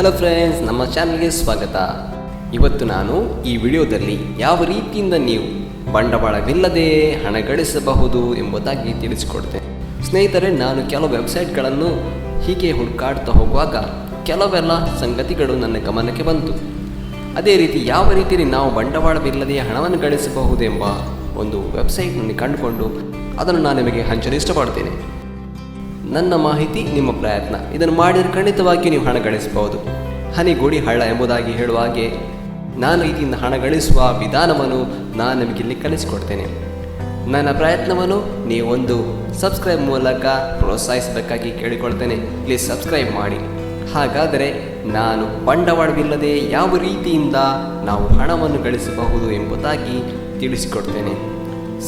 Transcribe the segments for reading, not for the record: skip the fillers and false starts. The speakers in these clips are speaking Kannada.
ಹಲೋ ಫ್ರೆಂಡ್ಸ್, ನಮ್ಮ ಚಾನಲ್ಗೆ ಸ್ವಾಗತ. ಇವತ್ತು ನಾನು ಈ ವಿಡಿಯೋದಲ್ಲಿ ಯಾವ ರೀತಿಯಿಂದ ನೀವು ಬಂಡವಾಳವಿಲ್ಲದೆ ಹಣ ಗಳಿಸಬಹುದು ಎಂಬುದಾಗಿ ತಿಳಿಸಿಕೊಡ್ತೇನೆ. ಸ್ನೇಹಿತರೆ, ನಾನು ಕೆಲವು ವೆಬ್ಸೈಟ್ಗಳನ್ನು ಹೀಗೆ ಹುಡುಕಾಡ್ತಾ ಹೋಗುವಾಗ ಕೆಲವೆಲ್ಲ ಸಂಗತಿಗಳು ನನ್ನ ಗಮನಕ್ಕೆ ಬಂತು. ಅದೇ ರೀತಿ ಯಾವ ರೀತಿಯಲ್ಲಿ ನಾವು ಬಂಡವಾಳವಿಲ್ಲದೆ ಹಣವನ್ನು ಗಳಿಸಬಹುದು ಎಂಬ ಒಂದು ವೆಬ್ಸೈಟ್ನಲ್ಲಿ ಕಂಡುಕೊಂಡು ಅದನ್ನು ನಾನು ನಿಮಗೆ ಹಂಚಲು ಇಷ್ಟಪಡ್ತೇನೆ. ನನ್ನ ಮಾಹಿತಿ ನಿಮ್ಮ ಪ್ರಯತ್ನ, ಇದನ್ನು ಮಾಡಿದರೆ ಖಂಡಿತವಾಗಿ ನೀವು ಹಣ ಗಳಿಸಬಹುದು. ಹನಿಗೂಡಿ ಹಳ್ಳ ಎಂಬುದಾಗಿ ಹೇಳುವ ಹಾಗೆ ನಾನು ರೀತಿಯಿಂದ ಹಣ ಗಳಿಸುವ ವಿಧಾನವನ್ನು ನಾನು ನಿಮಗೆ ಇಲ್ಲಿ ಕಲಿಸಿಕೊಡ್ತೇನೆ. ನನ್ನ ಪ್ರಯತ್ನವನ್ನು ನೀವೊಂದು ಸಬ್ಸ್ಕ್ರೈಬ್ ಮೂಲಕ ಪ್ರೋತ್ಸಾಹಿಸಬೇಕಾಗಿ ಕೇಳಿಕೊಳ್ತೇನೆ. ಪ್ಲೀಸ್ ಸಬ್ಸ್ಕ್ರೈಬ್ ಮಾಡಿ. ಹಾಗಾದರೆ ನಾನು ಬಂಡವಾಳವಿಲ್ಲದೆ ಯಾವ ರೀತಿಯಿಂದ ನಾವು ಹಣವನ್ನು ಗಳಿಸಬಹುದು ಎಂಬುದಾಗಿ ತಿಳಿಸಿಕೊಡ್ತೇನೆ.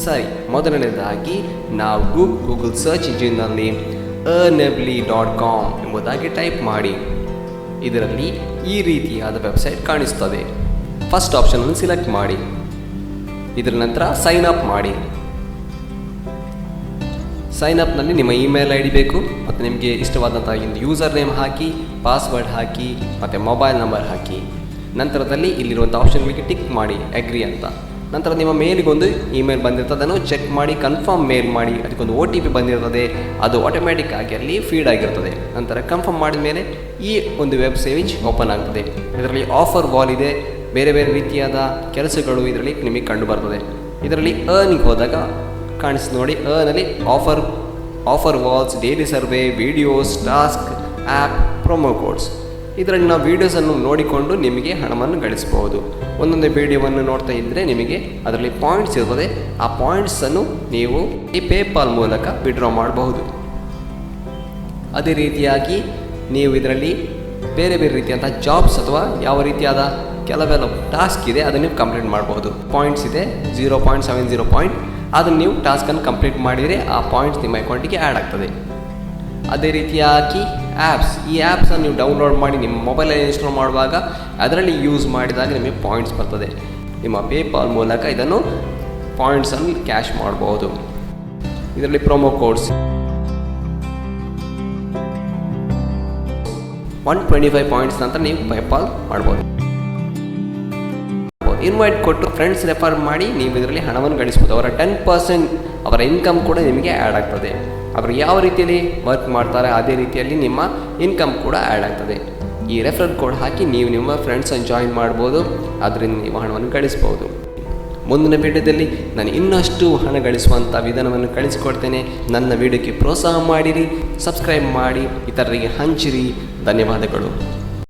ಸರಿ, ಮೊದಲನೇದಾಗಿ ನಾವು ಗೂಗಲ್ ಸರ್ಚ್ ಇಂಜಿನ್ನಲ್ಲಿ earnably.com ಎಂಬುದಾಗಿ ಟೈಪ್ ಮಾಡಿ. ಇದರಲ್ಲಿ ಈ ರೀತಿಯಾದ ವೆಬ್ಸೈಟ್ ಕಾಣಿಸ್ತದೆ. ಫಸ್ಟ್ ಆಪ್ಷನನ್ನು ಸಿಲೆಕ್ಟ್ ಮಾಡಿ. ಇದರ ನಂತರ ಸೈನ್ ಅಪ್ ಮಾಡಿ. ಸೈನ್ ಅಪ್ನಲ್ಲಿ ನಿಮ್ಮ ಇಮೇಲ್ ಐ ಡಿ ಬೇಕು ಮತ್ತು ನಿಮಗೆ ಇಷ್ಟವಾದಂಥ ಒಂದು ಯೂಸರ್ ನೇಮ್ ಹಾಕಿ, ಪಾಸ್ವರ್ಡ್ ಹಾಕಿ ಮತ್ತು ಮೊಬೈಲ್ ನಂಬರ್ ಹಾಕಿ. ನಂತರದಲ್ಲಿ ಇಲ್ಲಿರುವಂಥ ಆಪ್ಷನ್ಗಳಿಗೆ ಟಿಕ್ ಮಾಡಿ, ಅಗ್ರಿ ಅಂತ. ನಂತರ ನಿಮ್ಮ ಮೇಲಿಗೊಂದು ಇಮೇಲ್ ಬಂದಿರ್ತದೆ, ಅದನ್ನು ಚೆಕ್ ಮಾಡಿ ಕನ್ಫರ್ಮ್ ಮೇಲ್ ಮಾಡಿ. ಅದಕ್ಕೊಂದು OTP ಬಂದಿರ್ತದೆ, ಅದು ಆಟೋಮ್ಯಾಟಿಕ್ ಆಗಿ ಅಲ್ಲಿ ಫೀಡ್ ಆಗಿರ್ತದೆ. ನಂತರ ಕನ್ಫರ್ಮ್ ಮಾಡಿದ ಮೇಲೆ ಈ ಒಂದು ವೆಬ್ ಪೇಜ್ ಓಪನ್ ಆಗ್ತದೆ. ಇದರಲ್ಲಿ ಆಫರ್ ವಾಲ್ ಇದೆ, ಬೇರೆ ಬೇರೆ ರೀತಿಯಾದ ಕೆಲಸಗಳು ಇದರಲ್ಲಿ ನಿಮಗೆ ಕಂಡು ಬರ್ತದೆ. ಇದರಲ್ಲಿ ಅರ್ನಿಗೆ ಹೋದಾಗ ಕಾಣಿಸ್ತು ನೋಡಿ, ಅರ್ನಲ್ಲಿ offer walls, daily survey, videos, task, app, promo codes. ಇದರಲ್ಲಿ ನಾವು ವೀಡಿಯೋಸನ್ನು ನೋಡಿಕೊಂಡು ನಿಮಗೆ ಹಣವನ್ನು ಗಳಿಸಬಹುದು. ಒಂದೊಂದೇ ವಿಡಿಯೋವನ್ನು ನೋಡ್ತಾ ಇದ್ದರೆ ನಿಮಗೆ ಅದರಲ್ಲಿ ಪಾಯಿಂಟ್ಸ್ ಇರ್ತದೆ. ಆ ಪಾಯಿಂಟ್ಸನ್ನು ನೀವು ಈ ಪೇಪಾಲ್ ಮೂಲಕ ವಿಡ್ರಾ ಮಾಡಬಹುದು. ಅದೇ ರೀತಿಯಾಗಿ ನೀವು ಇದರಲ್ಲಿ ಬೇರೆ ಬೇರೆ ರೀತಿಯಾದ ಜಾಬ್ಸ್ ಅಥವಾ ಯಾವ ರೀತಿಯಾದ ಕೆಲವೆಲ್ಲ ಟಾಸ್ಕ್ ಇದೆ ಅದನ್ನು ನೀವು ಕಂಪ್ಲೀಟ್ ಮಾಡಬಹುದು. ಪಾಯಿಂಟ್ಸ್ ಇದೆ 0.70 ಪಾಯಿಂಟ್. ಅದನ್ನು ನೀವು ಟಾಸ್ಕನ್ನು ಕಂಪ್ಲೀಟ್ ಮಾಡಿದರೆ ಆ ಪಾಯಿಂಟ್ಸ್ ನಿಮ್ಮ ಅಕೌಂಟಿಗೆ ಆ್ಯಡ್ ಆಗ್ತದೆ. ಅದೇ ರೀತಿಯಾಗಿ ಆ್ಯಪ್ಸ್, ಈ ಆ್ಯಪ್ಸನ್ನು ನೀವು ಡೌನ್ಲೋಡ್ ಮಾಡಿ ನಿಮ್ಮ ಮೊಬೈಲಲ್ಲಿ ಇನ್ಸ್ಟಾಲ್ ಮಾಡುವಾಗ ಅದರಲ್ಲಿ ಯೂಸ್ ಮಾಡಿದಾಗ ನಿಮಗೆ ಪಾಯಿಂಟ್ಸ್ ಬರ್ತದೆ. ನಿಮ್ಮ ಪೇಪಾಲ್ ಮೂಲಕ ಇದನ್ನು ಪಾಯಿಂಟ್ಸನ್ನು ಕ್ಯಾಶ್ ಮಾಡಬಹುದು. ಇದರಲ್ಲಿ ಪ್ರೊಮೋ ಕೋಡ್ಸ್ 125 ಪಾಯಿಂಟ್ಸ್ ನಂತರ ನೀವು ಪೇಪಾಲ್ ಮಾಡ್ಬೋದು. ಇನ್ವೈಟ್ ಕೊಟ್ಟು ಫ್ರೆಂಡ್ಸ್ ರೆಫರ್ ಮಾಡಿ ನೀವು ಇದರಲ್ಲಿ ಹಣವನ್ನು ಗಳಿಸ್ಬೋದು. ಅವರ 10% ಅವರ ಇನ್ಕಮ್ ಕೂಡ ನಿಮಗೆ ಆ್ಯಡ್ ಆಗ್ತದೆ. ಅವರು ಯಾವ ರೀತಿಯಲ್ಲಿ ವರ್ಕ್ ಮಾಡ್ತಾರೆ ಅದೇ ರೀತಿಯಲ್ಲಿ ನಿಮ್ಮ ಇನ್ಕಮ್ ಕೂಡ ಆ್ಯಡ್ ಆಗ್ತದೆ. ಈ ರೆಫರಲ್ ಕೋಡ್ ಹಾಕಿ ನೀವು ನಿಮ್ಮ ಫ್ರೆಂಡ್ಸನ್ನು ಜಾಯಿನ್ ಮಾಡ್ಬೋದು. ಅದರಿಂದ ನೀವು ಹಣವನ್ನು ಗಳಿಸ್ಬೋದು. ಮುಂದಿನ ವಿಡಿಯೋದಲ್ಲಿ ನಾನು ಇನ್ನಷ್ಟು ಹಣ ಗಳಿಸುವಂಥ ವಿಧಾನವನ್ನು ಕಳಿಸಿಕೊಡ್ತೇನೆ. ನನ್ನ ವಿಡಿಯೋಕ್ಕೆ ಪ್ರೋತ್ಸಾಹ ಮಾಡಿರಿ, ಸಬ್ಸ್ಕ್ರೈಬ್ ಮಾಡಿ, ಇತರರಿಗೆ ಹಂಚಿರಿ. ಧನ್ಯವಾದಗಳು.